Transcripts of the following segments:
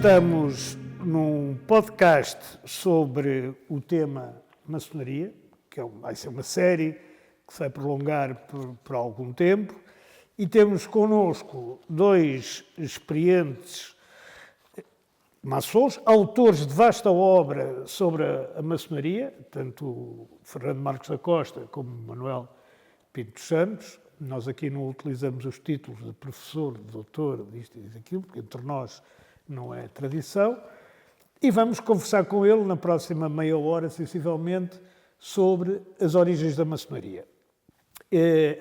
Estamos num podcast sobre o tema maçonaria, que vai ser uma série que se vai prolongar por algum tempo, e temos connosco dois experientes maçons, autores de vasta obra sobre a maçonaria, tanto o Fernando Marcos da Costa como o Manuel Pinto dos Santos. Nós aqui não utilizamos os títulos de professor, de doutor, disto e daquilo, porque entre nós não é tradição. E vamos conversar com ele na próxima meia hora, sensivelmente, sobre as origens da maçonaria.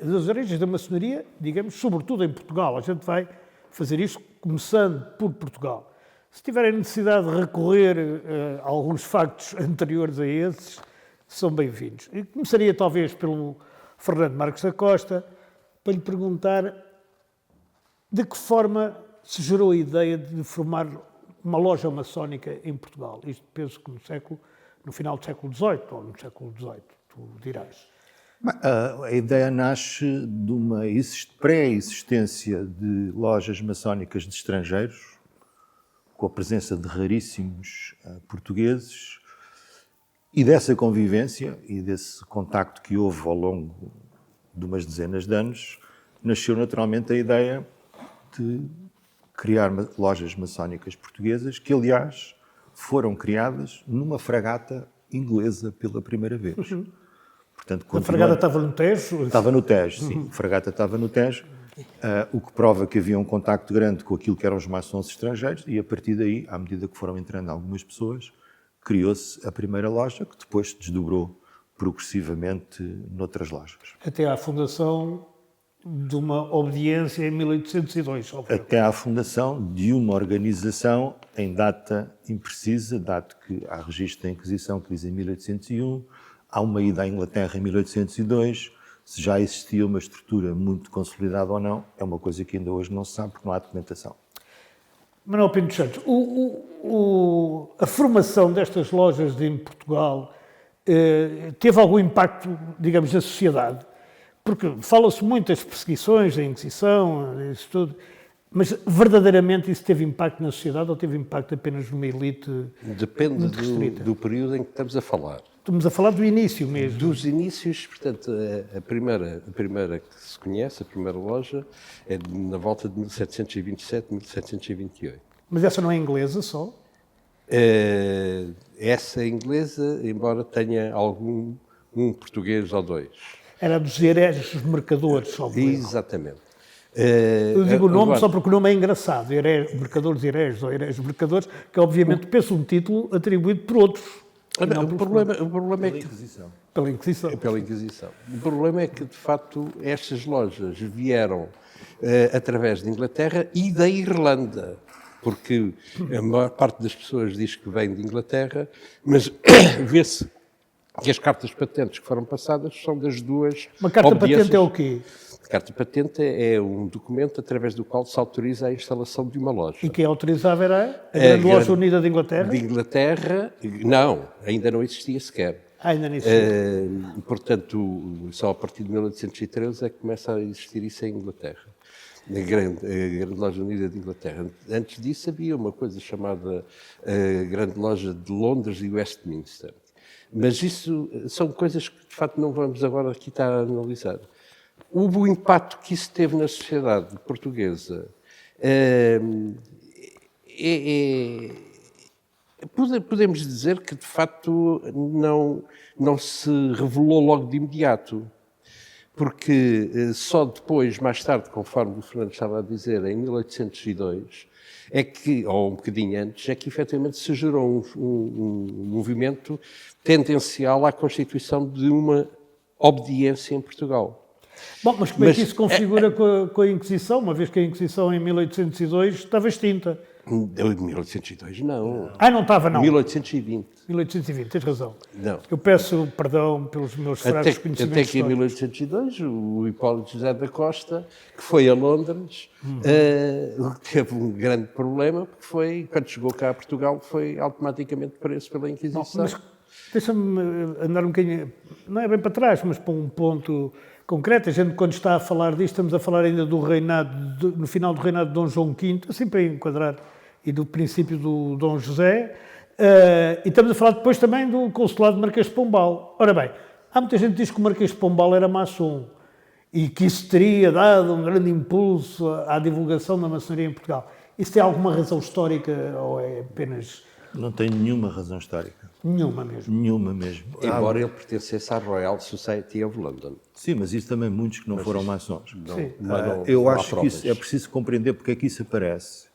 Das origens da maçonaria, digamos, sobretudo em Portugal. A gente vai fazer isto começando por Portugal. Se tiverem necessidade de recorrer a alguns factos anteriores a esses, são bem-vindos. Eu começaria talvez pelo Fernando Marcos da Costa, para lhe perguntar de que forma se gerou a ideia de formar uma loja maçónica em Portugal. Isto penso que no final do século XVIII ou no século XVIII, tu dirás. A ideia nasce de uma pré-existência de lojas maçónicas de estrangeiros, com a presença de raríssimos portugueses, e dessa convivência e desse contacto que houve ao longo de umas dezenas de anos, nasceu naturalmente a ideia de criar lojas maçónicas portuguesas, que aliás foram criadas numa fragata inglesa pela primeira vez. Uhum. Portanto, a fragata estava no Tejo? Estava no Tejo, sim. A fragata estava no Tejo, o que prova que havia um contacto grande com aquilo que eram os maçons estrangeiros, e a partir daí, à medida que foram entrando algumas pessoas, criou-se a primeira loja, que depois se desdobrou progressivamente noutras lojas. Até à fundação de uma obediência em 1802. Até à fundação de uma organização em data imprecisa, dado que há registro da Inquisição que diz em 1801, há uma ida à Inglaterra em 1802, se já existia uma estrutura muito consolidada ou não, é uma coisa que ainda hoje não se sabe porque não há documentação. Manuel Pinto dos Santos, a formação destas lojas em Portugal teve algum impacto, digamos, na sociedade? Porque fala-se muito das perseguições, da Inquisição, isso tudo, mas verdadeiramente isso teve impacto na sociedade ou teve impacto apenas numa elite? Depende do período em que estamos a falar. Estamos a falar do início mesmo. Dos inícios, portanto, a primeira que se conhece, a primeira loja, é na volta de 1727, 1728. Mas essa não é inglesa só? Essa é inglesa, embora tenha um português ou dois. Era dos hereges mercadores, só. Exatamente. Eu digo o nome agora, só porque o nome é engraçado. Mercadores hereges ou hereges mercadores, que obviamente penso um título atribuído por outros. O problema é que... Pela Inquisição. Pela Inquisição. O problema é que, de facto, estas lojas vieram através da Inglaterra e da Irlanda, porque a maior parte das pessoas diz que vem de Inglaterra, mas vê-se que as cartas patentes que foram passadas são das duas. Uma carta patente é o quê? A carta patente é um documento através do qual se autoriza a instalação de uma loja. E quem autorizava era a Grande Loja Unida de Inglaterra? De Inglaterra, não, ainda não existia sequer. Ainda não existia. Portanto, só a partir de 1813 é que começa a existir isso em Inglaterra. A Grande Loja Unida de Inglaterra. Antes disso havia uma coisa chamada Grande Loja de Londres e Westminster. Mas isso são coisas que, de facto, não vamos agora aqui estar a analisar. O impacto que isso teve na sociedade portuguesa podemos dizer que, de facto, não se revelou logo de imediato. Porque só depois, mais tarde, conforme o Fernando estava a dizer, em 1802, ou um bocadinho antes, é que efetivamente se gerou um movimento tendencial à constituição de uma obediência em Portugal. Bom, mas como é que isso se configura com a Inquisição, uma vez que a Inquisição em 1802 estava extinta? Em 1802 não. Não estava, não. 1820. 1820, tens razão. Não. Eu peço perdão pelos meus fracos conhecimentos. Até que em 1802 o Hipólito José da Costa, que foi a Londres, teve um grande problema, porque foi, quando chegou cá a Portugal, foi automaticamente preso pela Inquisição. Bom, mas deixa-me andar um bocadinho, não é bem para trás, mas para um ponto concreto. A gente, quando está a falar disto, estamos a falar ainda do reinado, no final do reinado de Dom João V, assim para enquadrar e do princípio do Dom José. E estamos a falar depois também do consulado de Marquês de Pombal. Ora bem, há muita gente que diz que o Marquês de Pombal era maçom e que isso teria dado um grande impulso à divulgação da maçonaria em Portugal. Isso tem alguma razão histórica ou é apenas... Não tem nenhuma razão histórica. Nenhuma mesmo. Nenhuma mesmo. Embora ele pertencesse à Royal Society of London. Sim, mas isso também muitos que não foram maçons. não Eu há acho que provas. isso, é preciso compreender porque é que isso aparece.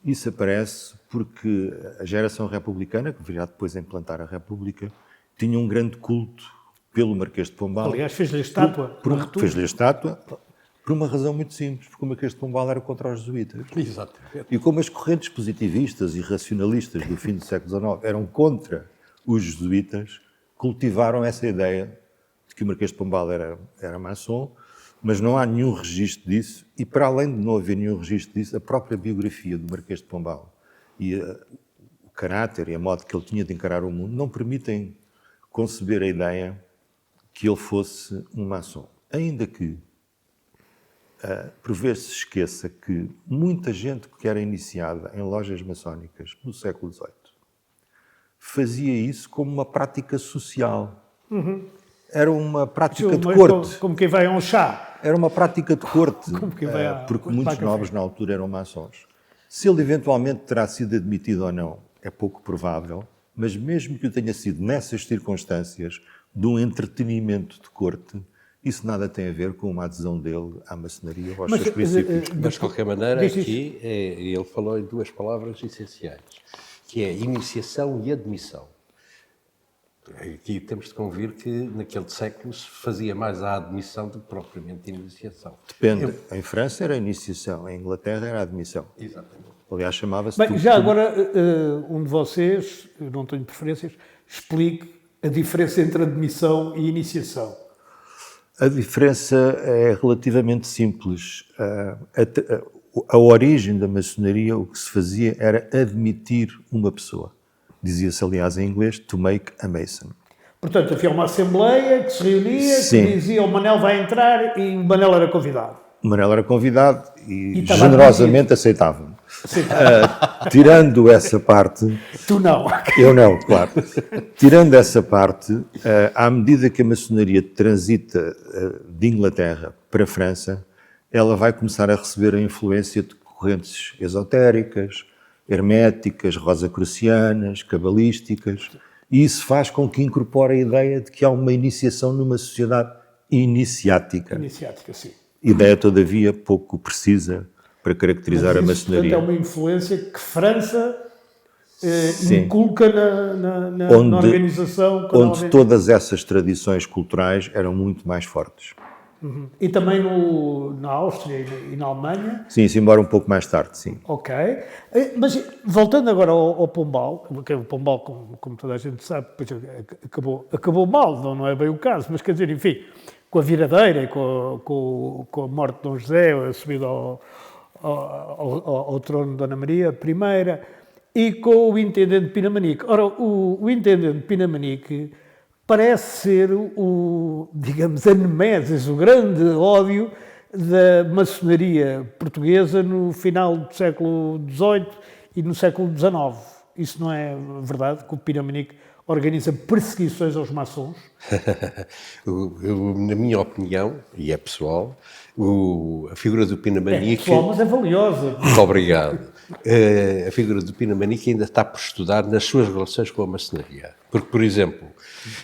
Isso aparece porque a geração republicana, que virá depois a implantar a República, tinha um grande culto pelo Marquês de Pombal. Aliás, fez-lhe a estátua. Fez-lhe a estátua por uma razão muito simples, porque o Marquês de Pombal era contra os jesuítas. Exatamente. E como as correntes positivistas e racionalistas do fim do século XIX eram contra os jesuítas, cultivaram essa ideia de que o Marquês de Pombal era maçom, mas não há nenhum registro disso, e para além de não haver nenhum registro disso, a própria biografia do Marquês de Pombal e o caráter e a modo que ele tinha de encarar o mundo não permitem conceber a ideia que ele fosse um maçom. Ainda que, por vezes, se esqueça que muita gente que era iniciada em lojas maçónicas no século XVIII fazia isso como uma prática social. Era uma prática de corte. Como quem vai a um chá. Era uma prática de corte, porque muitos café. nobres na altura eram maçons. Se ele eventualmente terá sido admitido ou não, é pouco provável, mas mesmo que o tenha sido nessas circunstâncias de um entretenimento de corte, isso nada tem a ver com uma adesão dele à maçonaria ou aos seus princípios. Mas, de qualquer maneira, Diz aqui ele falou em duas palavras essenciais, que é iniciação e admissão. Aqui temos de convir que naquele século se fazia mais a admissão do que propriamente a iniciação. Depende. Em França era a iniciação, em Inglaterra era a admissão. Exatamente. Aliás, chamava-se... Bem, já agora, um de vocês, eu não tenho preferências, explique a diferença entre admissão e iniciação. A diferença é relativamente simples. A origem da maçonaria, o que se fazia era admitir uma pessoa. Dizia-se, aliás, em inglês, to make a mason. Portanto, havia uma assembleia que se reunia, Sim. que dizia o Manel vai entrar e o Manel era convidado. O Manel era convidado e estava generosamente aceitava-me. Tirando essa parte... Tu não. Eu não, claro. Tirando essa parte, à medida que a maçonaria transita de Inglaterra para a França, ela vai começar a receber a influência de correntes esotéricas, herméticas, rosacrucianas, cabalísticas, e isso faz com que incorpore a ideia de que há uma iniciação numa sociedade iniciática. Iniciática, sim. Ideia, todavia, pouco precisa para caracterizar a maçonaria. Portanto, é uma influência que França Sim. inculca na organização. Onde todas essas tradições culturais eram muito mais fortes. E também na Áustria e na Alemanha. Sim, isso embora um pouco mais tarde, sim. Ok. Mas voltando agora ao Pombal, porque o Pombal, como toda a gente sabe, acabou mal, não é bem o caso, mas quer dizer, enfim, com a viradeira e com a morte de Dom José, a subida ao trono de Dona Maria I, e com o intendente Pinamanique. Ora, o intendente Pinamanique parece ser digamos, a nemesis, o grande ódio da maçonaria portuguesa no final do século XVIII e no século XIX. Isso não é verdade, que o Pinamanique organiza perseguições aos maçons? Na minha opinião, e é pessoal, a figura do Pinamanique... É pessoal, mas é valiosa. Muito obrigado. A figura do Pinamanique ainda está por estudar nas suas relações com a maçonaria. Porque, por exemplo,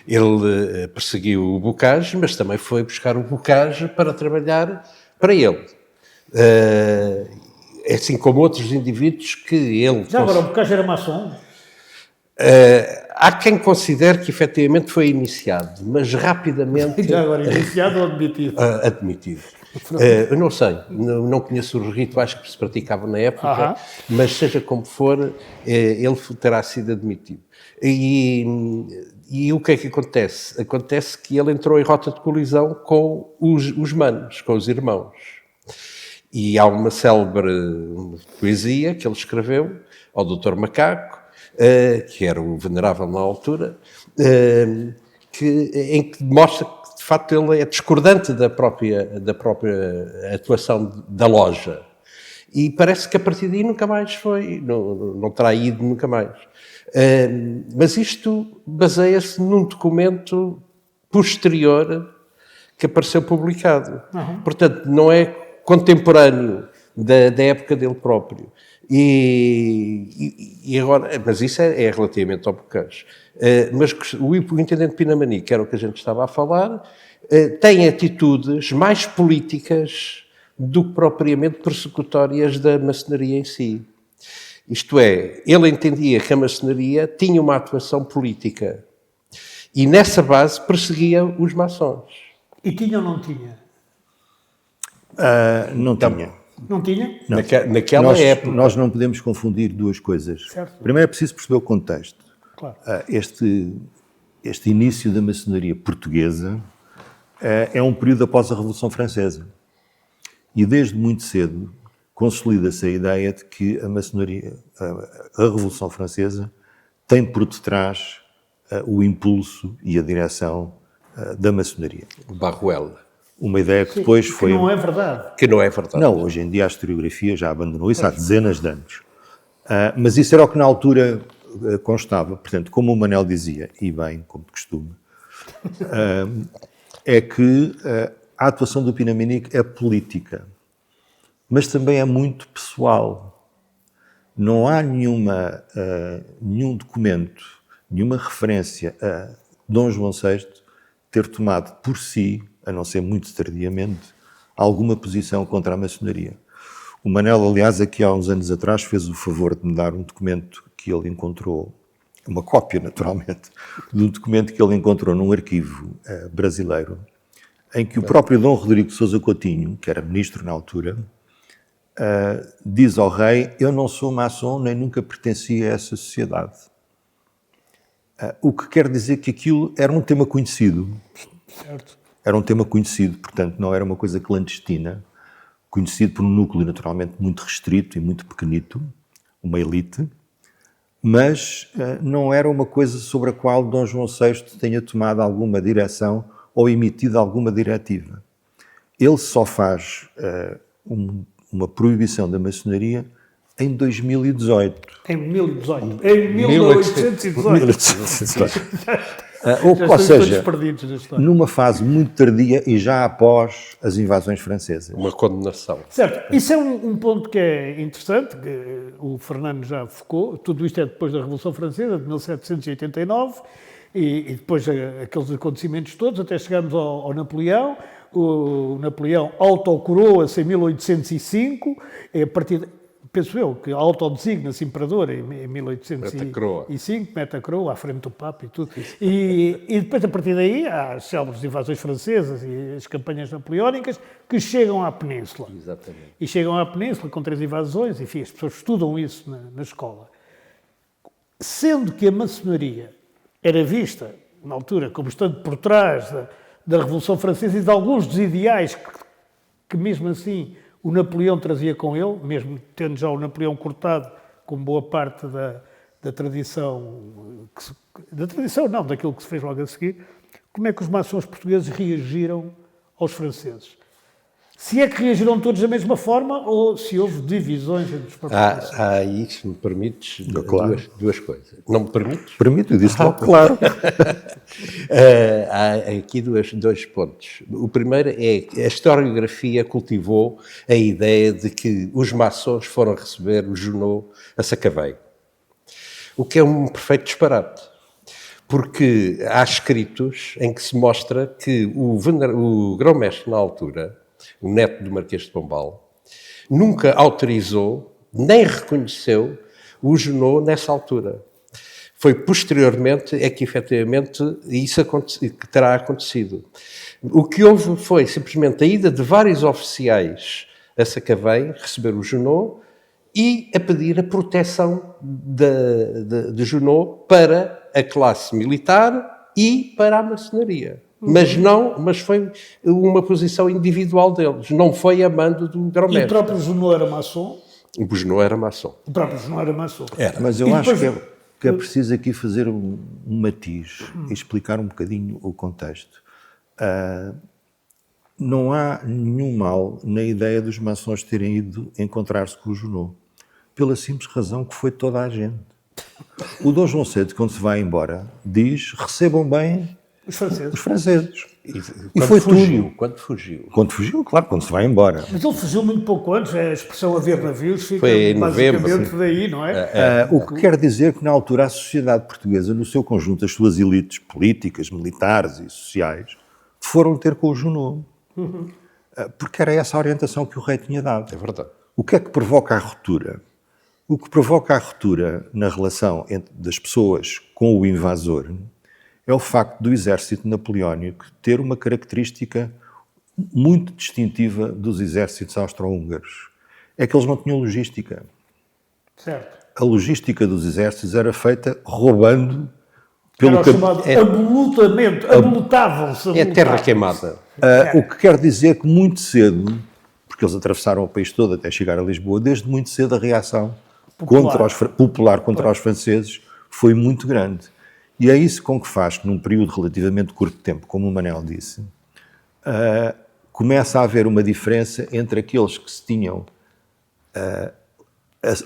ele perseguiu o Bocage, mas também foi buscar o Bocage para trabalhar para ele. Assim como outros indivíduos que ele... Já agora, o Bocage era maçom? Há quem considere que efetivamente foi iniciado, mas rapidamente... Já agora, iniciado ou admitido? Admitido. Eu não sei, não conheço os rituais que se praticavam na época, mas seja como for, ele terá sido admitido. E o que é que acontece? Acontece que ele entrou em rota de colisão com os manos, com os irmãos. E há uma célebre poesia que ele escreveu ao Dr. Macaco, que era o venerável na altura, em que mostra que, de facto, ele é discordante da própria atuação da loja. E parece que a partir daí nunca mais foi, não terá ido nunca mais. Mas isto baseia-se num documento posterior que apareceu publicado. Portanto, não é contemporâneo da época dele próprio. E agora, mas isso é relativamente ao Bocage. Mas o intendente Pinamani, que era o que a gente estava a falar, tem atitudes mais políticas do que propriamente persecutórias da maçonaria em si. Isto é, ele entendia que a maçonaria tinha uma atuação política e nessa base perseguia os maçons. E tinha ou não tinha? Não tinha. Não tinha? Não. Naquela época. Nós não podemos confundir duas coisas. Certo. Primeiro é preciso perceber o contexto. Claro. Este início da maçonaria portuguesa é um período após a Revolução Francesa. E desde muito cedo consolida-se a ideia de que a maçonaria, a Revolução Francesa, tem por detrás o impulso e a direção da maçonaria. Barruel. Uma ideia que depois Que foi... não é verdade. Que não é verdade. Não, hoje em dia a historiografia já abandonou isso há dezenas de anos. Mas isso era o que na altura constava. Portanto, como o Manel dizia, e bem, como de costume, é que a atuação do Pinamani é política, mas também é muito pessoal. Não há nenhum documento, nenhuma referência a Dom João VI ter tomado por si, a não ser muito tardiamente, alguma posição contra a maçonaria. O Manel, aliás, aqui há uns anos atrás, fez o favor de me dar um documento que ele encontrou, uma cópia, naturalmente, de um documento que ele encontrou num arquivo brasileiro, em que o próprio Dom Rodrigo de Sousa Coutinho, que era ministro na altura, diz ao rei: eu não sou maçom, nem nunca pertenci a essa sociedade. O que quer dizer que aquilo era um tema conhecido. Certo. Era um tema conhecido, portanto, não era uma coisa clandestina, conhecido por um núcleo naturalmente muito restrito e muito pequenito, uma elite, mas não era uma coisa sobre a qual Dom João VI tenha tomado alguma direção ou emitido alguma diretiva. Ele só faz uma proibição da maçonaria em 2018. Em 1018. Em 1818. Ou seja, perdidos na história. numa fase muito tardia e já após as invasões francesas. Uma condenação. Certo. Isso é um ponto que é interessante, que o Fernando já focou. Tudo isto é depois da Revolução Francesa, de 1789, e depois aqueles acontecimentos todos, até chegarmos ao Napoleão. O Napoleão autocoroa-se em 1805, a partir penso eu, que autodesigna-se imperador em 1805, mete a coroa à frente do Papa e tudo. E depois, a partir daí, há as célebres invasões francesas e as campanhas napoleónicas que chegam à Península. Exatamente. E chegam à Península com 3 invasões, enfim, as pessoas estudam isso na escola. Sendo que a maçonaria era vista, na altura, como estando por trás da Revolução Francesa e de alguns dos ideais que mesmo assim o Napoleão trazia com ele, mesmo tendo já o Napoleão cortado com boa parte da tradição, daquilo que se fez logo a seguir, como é que os maçons portugueses reagiram aos franceses? Se é que reagiram todos da mesma forma ou se houve divisões entre os próprios? Há aí, se me permites, claro. duas coisas. Não me permites? Permito, eu disse logo, claro. Há aqui dois pontos. O primeiro é que a historiografia cultivou a ideia de que os maçons foram receber o Junot a Sacavém. O que é um perfeito disparate. Porque há escritos em que se mostra que o grão-mestre na altura, o neto do Marquês de Pombal, nunca autorizou, nem reconheceu o Junot nessa altura. Foi posteriormente é que, efetivamente, isso que terá acontecido. O que houve foi, simplesmente, a ida de vários oficiais a Sacavém receber o Junot e a pedir a proteção de Junot para a classe militar e para a maçonaria. Mas foi uma posição individual deles, não foi a mando do grão-mestre. E o próprio Junot era maçom? O Junot era maçom. O próprio Junot era maçom. Mas eu acho que é preciso aqui fazer um matiz e explicar um bocadinho o contexto. não há nenhum mal na ideia dos maçons terem ido encontrar-se com o Junot, pela simples razão que foi toda a gente. O Dom João VI, quando se vai embora, diz: recebam bem Os franceses. os franceses. E foi fugiu, tudo. quando fugiu. Quando fugiu, claro, quando se vai embora. Mas ele fugiu muito pouco antes, a expressão haver navios fica Foi em novembro, basicamente daí, não é? O que quer dizer que, na altura, a sociedade portuguesa, no seu conjunto, as suas elites políticas, militares e sociais, foram ter com o Junot. Porque era essa a orientação que o rei tinha dado. É verdade. O que é que provoca a ruptura? O que provoca a ruptura na relação das pessoas com o invasor é o facto do exército napoleónico ter uma característica muito distintiva dos exércitos austro-húngaros. É que eles não tinham logística. Certo. A logística dos exércitos era feita roubando Era pelo o chamado abolutamento, abulutavam-se. É terra queimada. O que quer dizer que muito cedo, porque eles atravessaram o país todo até chegar a Lisboa, desde muito cedo a reação popular contra os franceses foi muito grande. E é isso com que faz que, num período relativamente curto de tempo, como o Manel disse, começa a haver uma diferença entre aqueles que se tinham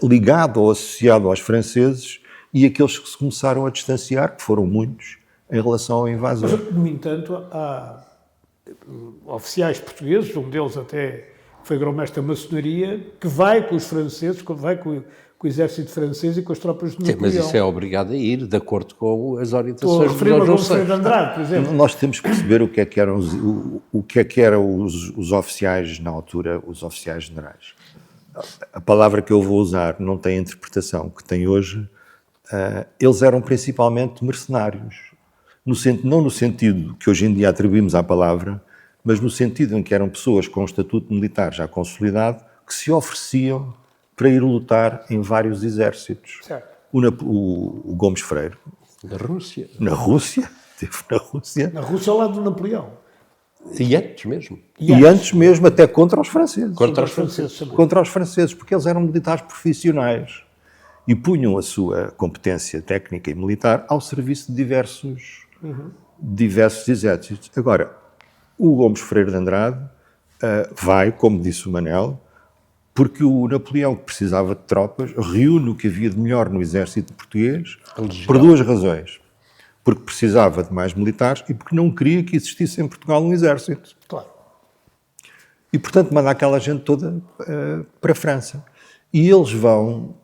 ligado ou associado aos franceses e aqueles que se começaram a distanciar, que foram muitos, em relação ao invasor. Mas, no entanto, há oficiais portugueses, um deles até foi grão-mestre da maçonaria, que vai com os franceses, vai com o exército francês e com as tropas de Napoleão. Mas isso é obrigado a ir, de acordo com as Estou a orientações do referir-me Dom a João Gomes de VI. Andrade, por exemplo. Nós temos que perceber o que é que eram os oficiais na altura, os oficiais generais. A palavra que eu vou usar não tem a interpretação que tem hoje. Eles eram principalmente mercenários. Não no sentido que hoje em dia atribuímos à palavra, mas no sentido em que eram pessoas com um estatuto militar já consolidado que se ofereciam para ir lutar em vários exércitos. Certo. O Gomes Freire, Na Rússia. na Rússia, esteve na Rússia, Na Rússia, ao lado do Napoleão. E antes mesmo. e antes mesmo até contra os franceses. Contra os franceses. também. Contra os franceses, porque eles eram militares profissionais e punham a sua competência técnica e militar ao serviço de diversos exércitos. Agora, o Gomes Freire de Andrade vai, como disse o Manel, porque o Napoleão, que precisava de tropas, reúne o que havia de melhor no exército português por duas razões. Porque precisava de mais militares e porque não queria que existisse em Portugal um exército. Claro. E, portanto, manda aquela gente toda para a França. E eles vão,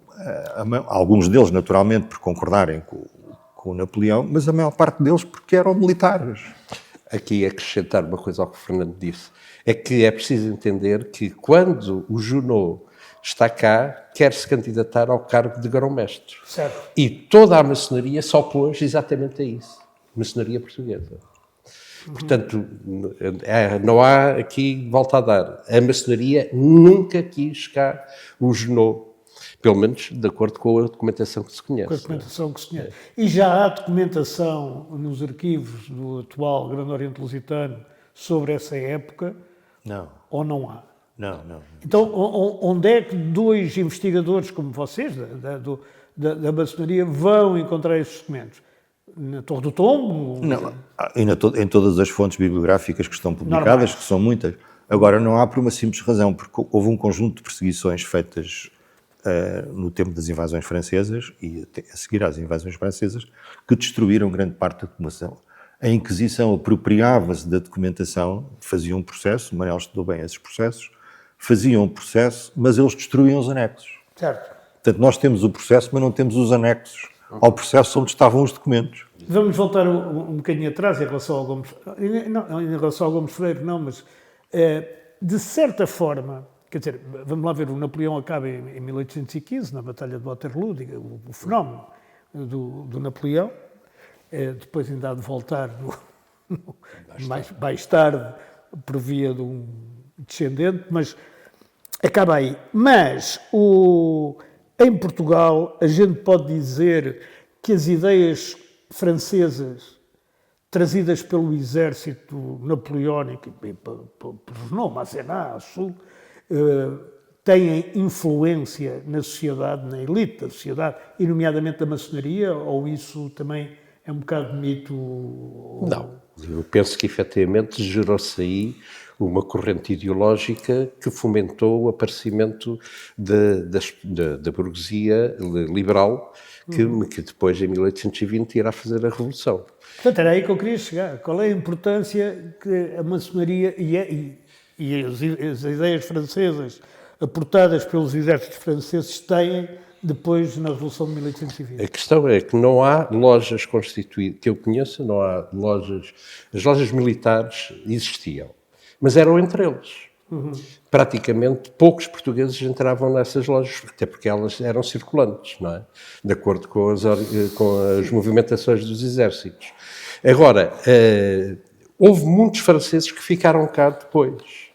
alguns deles, naturalmente, por concordarem com o Napoleão, mas a maior parte deles porque eram militares. Aqui acrescentar uma coisa ao que o Fernando disse, é que é preciso entender que quando o Junot está cá, quer se candidatar ao cargo de grão-mestre. Certo. E toda a maçonaria se opôs exatamente a isso. Maçonaria portuguesa. Portanto, não há aqui volta a dar. A maçonaria nunca quis cá o Junot. Pelo menos de acordo com a documentação que se conhece. Com a documentação que se conhece. E já há documentação nos arquivos do atual Grande Oriente Lusitano sobre essa época? Não, Ou não há? não. Então, onde é que dois investigadores como vocês, da maçonaria, vão encontrar esses documentos? Na Torre do Tombo? Não, em todas as fontes bibliográficas que estão publicadas, Normais. que são muitas. Agora, não há por uma simples razão, porque houve um conjunto de perseguições feitas no tempo das invasões francesas e a seguir às invasões francesas, que destruíram grande parte da documentação. A Inquisição apropriava-se da documentação, fazia um processo, o Manel estudou bem esses processos, faziam um processo, mas eles destruíam os anexos. Certo. Portanto, nós temos o processo, mas não temos os anexos ao processo onde estavam os documentos. Vamos voltar um bocadinho atrás em relação ao Gomes... Não, em relação ao Gomes Freire, não, mas de certa forma, quer dizer, vamos lá ver, o Napoleão acaba em 1815, na Batalha de Waterloo, o fenómeno do Napoleão, depois ainda há de voltar mais tarde, por via de um descendente, mas acaba aí. Mas em Portugal a gente pode dizer que as ideias francesas trazidas pelo exército napoleónico, por Renault, Masséna, Sul, têm influência na sociedade, na elite da sociedade, e nomeadamente da maçonaria, ou isso também é um bocado de mito? Não, eu penso que efetivamente gerou-se aí uma corrente ideológica que fomentou o aparecimento da burguesia liberal, que depois, em 1820, irá fazer a Revolução. Portanto, era aí que eu queria chegar. Qual é a importância que a maçonaria e as ideias francesas aportadas pelos exércitos franceses têm depois na Revolução de 1820? A questão é que não há lojas constituídas, que eu conheça, não há lojas. As lojas militares existiam, mas eram entre eles. Praticamente poucos portugueses entravam nessas lojas, até porque elas eram circulantes, não é? De acordo com as movimentações dos exércitos. Agora, houve muitos franceses que ficaram cá depois.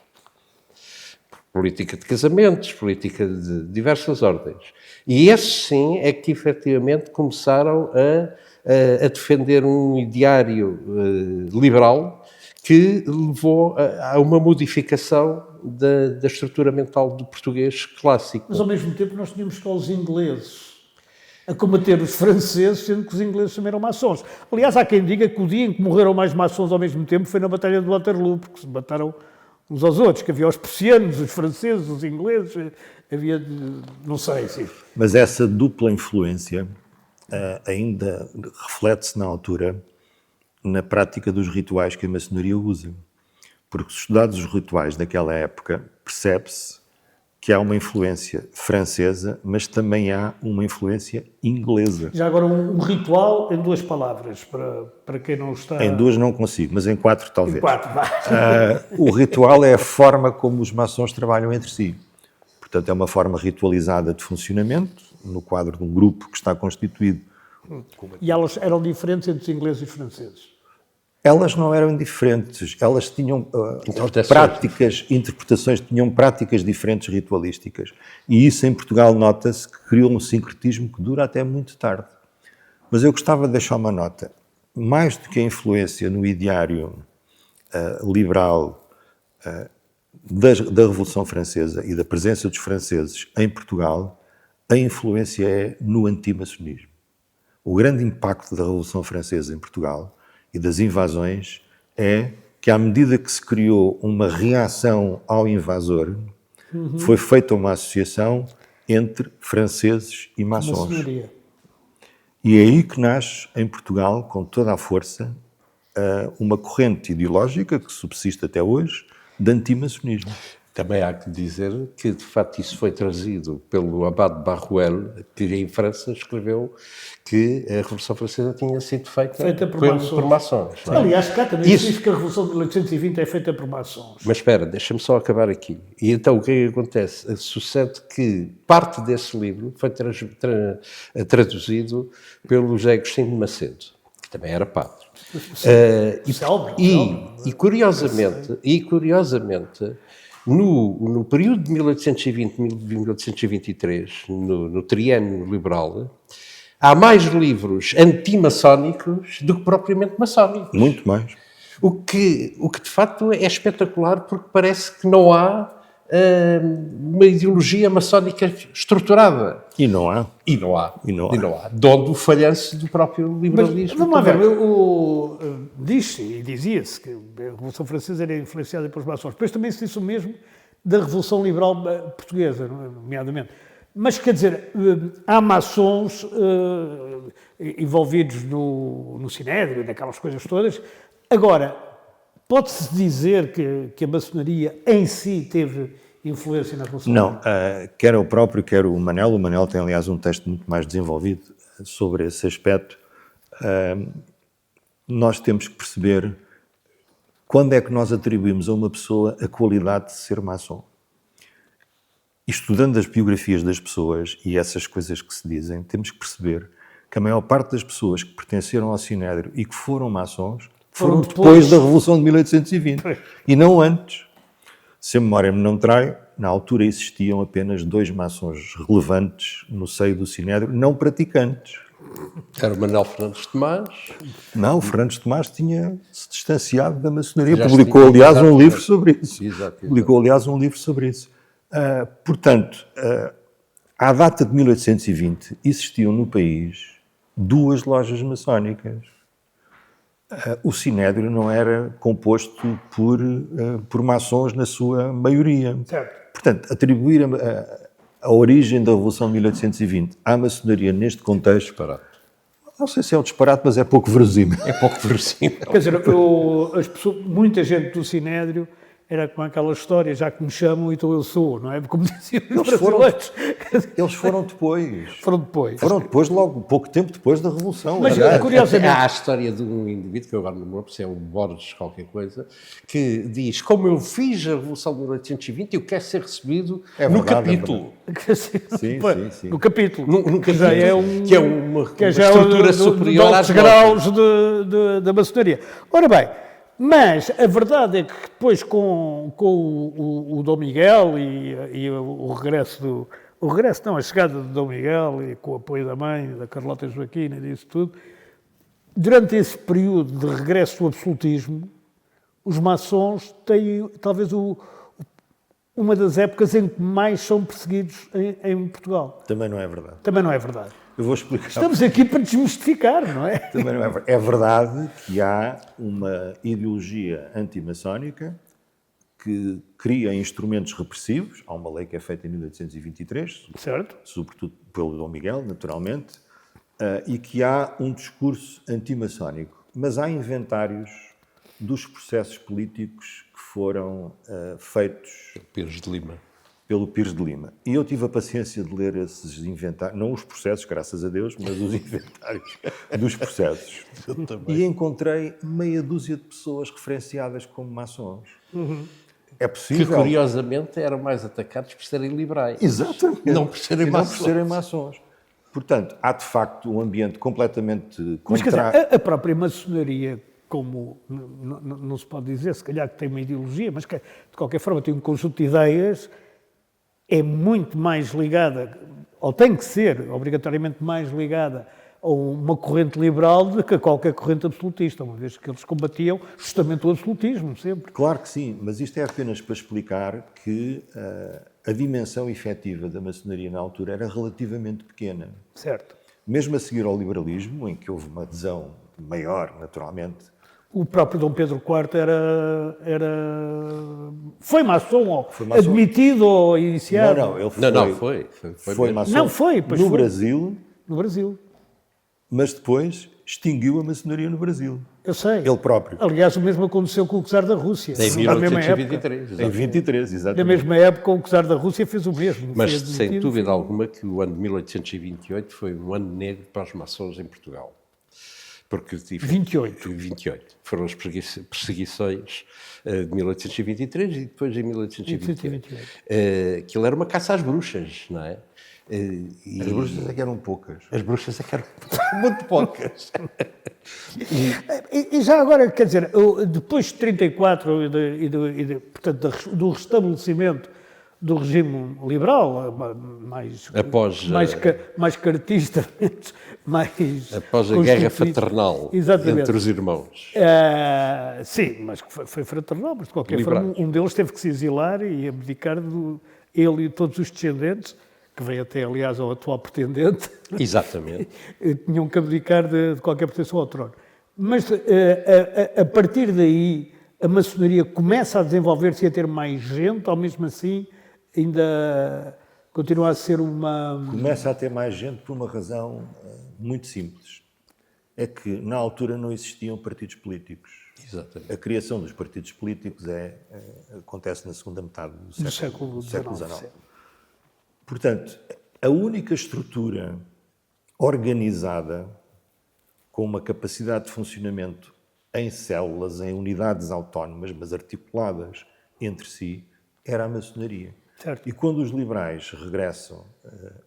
Política de casamentos, política de diversas ordens. E esses, sim, é que efetivamente começaram a defender um ideário liberal que levou a uma modificação da estrutura mental do português clássico. Mas, ao mesmo tempo, nós tínhamos só os ingleses a combater os franceses, sendo que os ingleses também eram maçons. Aliás, há quem diga que o dia em que morreram mais maçons ao mesmo tempo foi na Batalha de Waterloo, porque se mataram uns aos outros, que havia os prussianos, os franceses, os ingleses, havia, não sei, sim. Mas essa dupla influência ainda reflete-se na altura na prática dos rituais que a maçonaria usa. Porque, estudados os rituais daquela época, percebe-se que há uma influência francesa, mas também há uma influência inglesa. Já agora, um ritual em 2 palavras, para quem não está... Em 2 não consigo, mas em 4 talvez. Em 4, vá. O ritual é a forma como os maçons trabalham entre si. Portanto, é uma forma ritualizada de funcionamento, no quadro de um grupo que está constituído. E elas eram diferentes entre os ingleses e os franceses? Elas não eram indiferentes, elas tinham interpretações, tinham práticas diferentes ritualísticas. E isso em Portugal nota-se que criou um sincretismo que dura até muito tarde. Mas eu gostava de deixar uma nota. Mais do que a influência no ideário liberal da Revolução Francesa e da presença dos franceses em Portugal, a influência é no antimaçonismo. O grande impacto da Revolução Francesa em Portugal e das invasões é que, à medida que se criou uma reação ao invasor, foi feita uma associação entre franceses e maçons. Maçonaria. E é aí que nasce, em Portugal, com toda a força, uma corrente ideológica que subsiste até hoje, de antimaçonismo. Também há que dizer que, de facto, isso foi trazido pelo Abade Barruel, que em França escreveu que a Revolução Francesa tinha sido feita por maçons. Não é? Aliás, cá também diz que a Revolução de 1820 é feita por maçons. Mas espera, deixa-me só acabar aqui. E então o que é que acontece? Sucede que parte desse livro foi traduzido pelo José Agostinho de Macedo, que também era padre. E curiosamente, no período de 1820-1823, no triênio liberal, há mais livros antimaçónicos do que propriamente maçónicos. Muito mais. O que de facto é espetacular, porque parece que não há uma ideologia maçónica estruturada. E não há. E não há. De onde o falhanço do próprio liberalismo. Mas, vamos lá ver, diz-se e dizia-se que a Revolução Francesa era influenciada pelos maçons. Depois também se disse o mesmo da Revolução Liberal Portuguesa, nomeadamente. Mas, quer dizer, há maçons envolvidos no Sinédrio, naquelas coisas todas. Agora, pode-se dizer que a maçonaria em si teve influência na Revolução? Não, quer eu próprio, quer o Manel. O Manel tem, aliás, um texto muito mais desenvolvido sobre esse aspecto. Nós temos que perceber quando é que nós atribuímos a uma pessoa a qualidade de ser maçom. E estudando as biografias das pessoas e essas coisas que se dizem, temos que perceber que a maior parte das pessoas que pertenceram ao Sinédrio e que foram maçons foram depois da Revolução de 1820 e não antes. Se a memória me não trai, na altura existiam apenas 2 maçons relevantes no seio do Sinédrio, não praticantes. Era o Manuel Fernandes Tomás. Não, o Fernandes Tomás tinha-se distanciado da maçonaria. Publicou, aliás, um livro sobre isso. Publicou, aliás, um livro sobre isso. Portanto, à data de 1820, existiam no país 2 lojas maçónicas. O Sinédrio não era composto por maçons na sua maioria. Certo. Portanto, atribuir a origem da Revolução de 1820 à maçonaria neste contexto, não sei se é um disparate, mas é pouco verossímil. É pouco verossímil. Quer dizer, muita gente do Sinédrio era com aquela história, já que me chamam, então eu sou, não é? Como diziam os brasileiros. Eles foram depois. Foram depois. Foram depois, logo, pouco tempo depois da Revolução. Mas, aliás. curiosamente... Há a história de um indivíduo, que eu agora não me lembro se é o Borges qualquer coisa, que diz, como eu fiz a Revolução de 1820, eu quero ser recebido no capítulo. Sim, sim. No capítulo. No que já é que é uma já estrutura é superior às graus da maçonaria. Ora bem, mas a verdade é que depois com o Dom Miguel e o regresso a chegada de Dom Miguel e com o apoio da mãe, da Carlota Joaquina e disso tudo, durante esse período de regresso do absolutismo, os maçons têm talvez uma das épocas em que mais são perseguidos em Portugal. Também não é verdade. Também não é verdade. Eu vou explicar. Estamos aqui para desmistificar, não é? Também não é verdade. É verdade que há uma ideologia antimaçónica que cria instrumentos repressivos. Há uma lei que é feita em 1823, Certo. sobretudo pelo Dom Miguel, naturalmente, e que há um discurso antimaçónico. Mas há inventários dos processos políticos que foram feitos Pires de Lima. pelo Pires de Lima. E eu tive a paciência de ler esses inventários, não os processos, graças a Deus, mas os inventários dos processos. E encontrei meia dúzia de pessoas referenciadas como maçons. É Que, possível. curiosamente, eram mais atacados por serem liberais. Exatamente. Não por serem E não maçons. por serem maçons. Portanto, há de facto um ambiente completamente Mas quer contrário. dizer, a própria maçonaria, como não se pode dizer, se calhar que tem uma ideologia, mas que de qualquer forma tem um conjunto de ideias, é muito mais ligada, ou tem que ser obrigatoriamente mais ligada a uma corrente liberal do que a qualquer corrente absolutista, uma vez que eles combatiam justamente o absolutismo, sempre. Claro que sim, mas isto é apenas para explicar que a dimensão efetiva da maçonaria na altura era relativamente pequena. Certo. Mesmo a seguir ao liberalismo, em que houve uma adesão maior, naturalmente. O próprio Dom Pedro IV foi maçom, ou Foi maçom. admitido ou iniciado. Não, ele foi, Não, foi foi mesmo. maçom Não, foi, pois no foi. Brasil, No Brasil. mas depois extinguiu a maçonaria no Brasil. Eu sei. Ele próprio. Aliás, o mesmo aconteceu com o Czar da Rússia. Em Na mesma época. 1823. Em 23, Na exatamente. mesma época, o Czar da Rússia fez o mesmo. Mas, Foi sem admitido. dúvida alguma, que o ano de 1828 foi um ano negro para os maçons em Portugal. Porque 28 foram as perseguições de 1823 e depois em 1828. Aquilo era uma caça às bruxas, não é? As bruxas é que eram poucas. As bruxas é que eram muito poucas. E já agora, quer dizer, depois de 34 portanto, do restabelecimento do regime liberal, mais cartista, mais... Após a guerra fraternal entre os irmãos. Sim, mas foi fraternal, mas de qualquer Liberais. forma um deles teve que se exilar e abdicar ele e todos os descendentes, que veio até, aliás, ao atual pretendente. Exatamente. Tinham que abdicar de qualquer proteção ao trono. Mas a partir daí a maçonaria começa a desenvolver-se e a ter mais gente, ou mesmo assim ainda continua a ser uma... Começa a ter mais gente por uma razão muito simples. É que na altura não existiam partidos políticos. Exatamente. A criação dos partidos políticos acontece na segunda metade do século XIX. Portanto, a única estrutura organizada com uma capacidade de funcionamento em células, em unidades autónomas, mas articuladas entre si, era a maçonaria. Certo. E quando os liberais regressam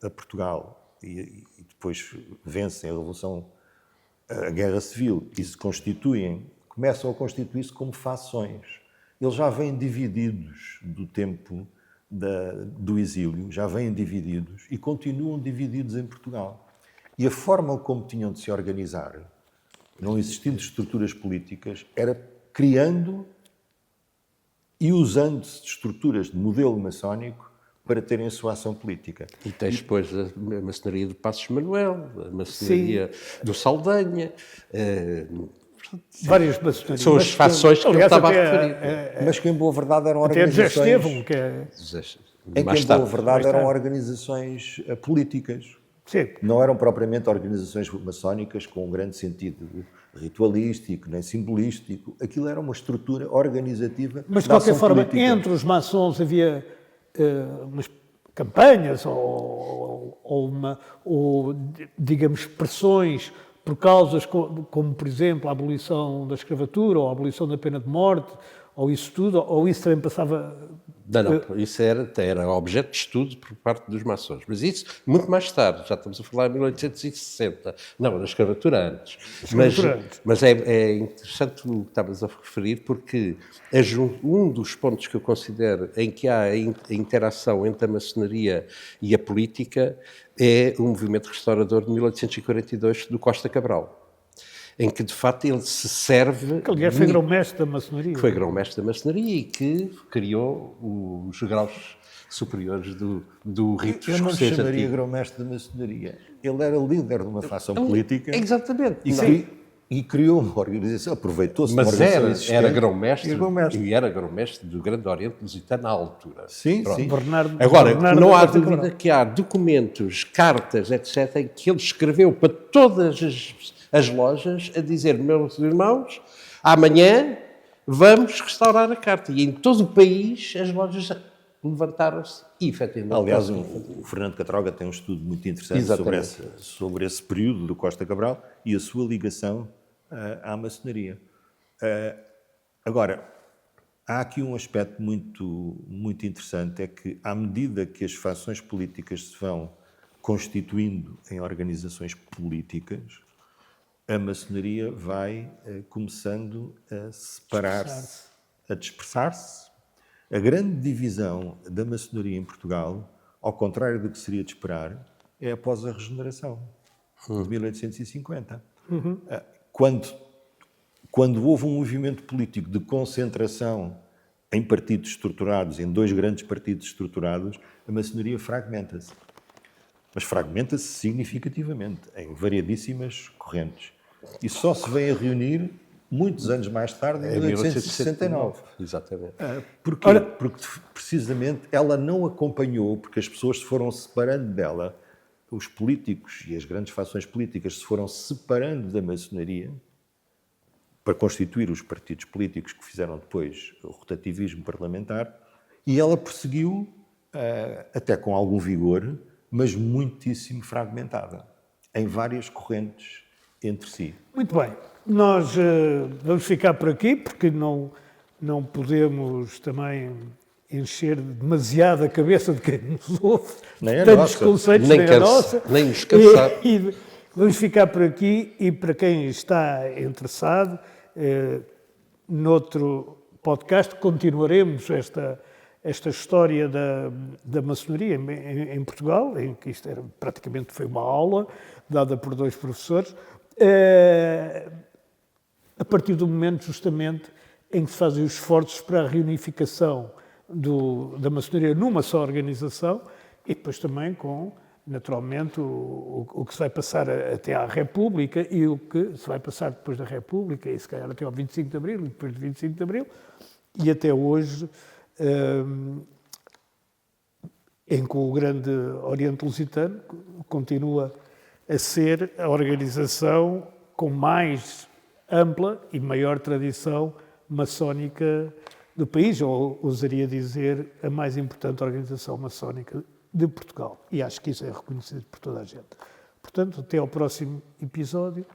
a Portugal e depois vencem a Guerra Civil e se constituem, começam a constituir-se como fações. Eles já vêm divididos do tempo do exílio, já vêm divididos e continuam divididos em Portugal. E a forma como tinham de se organizar, não existindo estruturas políticas, era criando e usando-se de estruturas de modelo maçónico para terem a sua ação política. E tens depois a maçonaria do Passos Manuel, a maçonaria do Saldanha, várias maçonarias. São as fações que eu aliás, estava a até referir. Mas que em boa verdade eram Até José organizações... Estevão, que é... Em que Mais em boa tarde. verdade Mais eram tarde. organizações políticas. Sim. Não eram propriamente organizações maçónicas com um grande sentido ritualístico, nem simbolístico. Aquilo era uma estrutura organizativa. Mas, de da qualquer ação forma, política. entre os maçons havia umas campanhas ou, digamos, pressões por causas como, por exemplo, a abolição da escravatura ou a abolição da pena de morte, ou isso tudo, ou isso também passava... Não, isso era objeto de estudo por parte dos maçons. Mas isso, muito mais tarde, já estamos a falar em 1860. Não, na escravatura antes. Mas é interessante o que estavas a referir, porque um dos pontos que eu considero em que há a interação entre a maçonaria e a política é o movimento restaurador de 1842 do Costa Cabral, em que, de facto, ele se serve... Que, aliás, foi grão-mestre da maçonaria. Que foi grão-mestre da maçonaria e que criou os graus superiores do rito Eu não lhe escocês chamaria antigo. grão-mestre da maçonaria. Ele era líder de uma facção política Exatamente. e criou uma organização, aproveitou-se de uma Mas organização existente. era grão-mestre E grão-mestre. e era grão-mestre do Grande Oriente Lusitano à altura. Sim, Pronto. sim. Agora, Bernardo não da há Costa dúvida Cabral. que há documentos, cartas, etc., em que ele escreveu para todas as lojas a dizer: meus irmãos, amanhã vamos restaurar a carta. E em todo o país as lojas levantaram-se e, efetivamente... Aliás, o Fernando Catroga tem um estudo muito interessante sobre esse período do Costa Cabral e a sua ligação à maçonaria. Agora, há aqui um aspecto muito interessante, é que à medida que as fações políticas se vão constituindo em organizações políticas, a maçonaria vai começando a separar-se, a dispersar-se. A grande divisão da maçonaria em Portugal, ao contrário do que seria de esperar, é após a regeneração de 1850. Quando houve um movimento político de concentração em partidos estruturados, em dois grandes partidos estruturados, a maçonaria fragmenta-se. Mas fragmenta-se significativamente, em variadíssimas correntes. E só se vem a reunir muitos anos mais tarde, em 1869. Exatamente. Porquê? Porque, precisamente, ela não acompanhou, porque as pessoas se foram separando dela, os políticos e as grandes fações políticas se foram separando da maçonaria para constituir os partidos políticos que fizeram depois o rotativismo parlamentar, e ela perseguiu, até com algum vigor, mas muitíssimo fragmentada, em várias correntes entre si. Muito bem. Nós vamos ficar por aqui, porque não podemos também encher demasiado a cabeça de quem nos ouve. Nem a Tantos nossa. conceitos, nem a nossa. Nem nos cansar. E vamos ficar por aqui, e para quem está interessado, noutro podcast continuaremos esta história da maçonaria em Portugal, em que isto praticamente foi uma aula dada por dois professores, a partir do momento justamente em que se fazem os esforços para a reunificação da maçonaria numa só organização, e depois também com, naturalmente, o que se vai passar até à República e o que se vai passar depois da República, e se calhar até ao 25 de Abril, e depois do 25 de Abril, e até hoje, em que o Grande Oriente Lusitano continua a ser a organização com mais ampla e maior tradição maçónica do país, ou ousaria dizer, a mais importante organização maçónica de Portugal. E acho que isso é reconhecido por toda a gente. Portanto, até ao próximo episódio.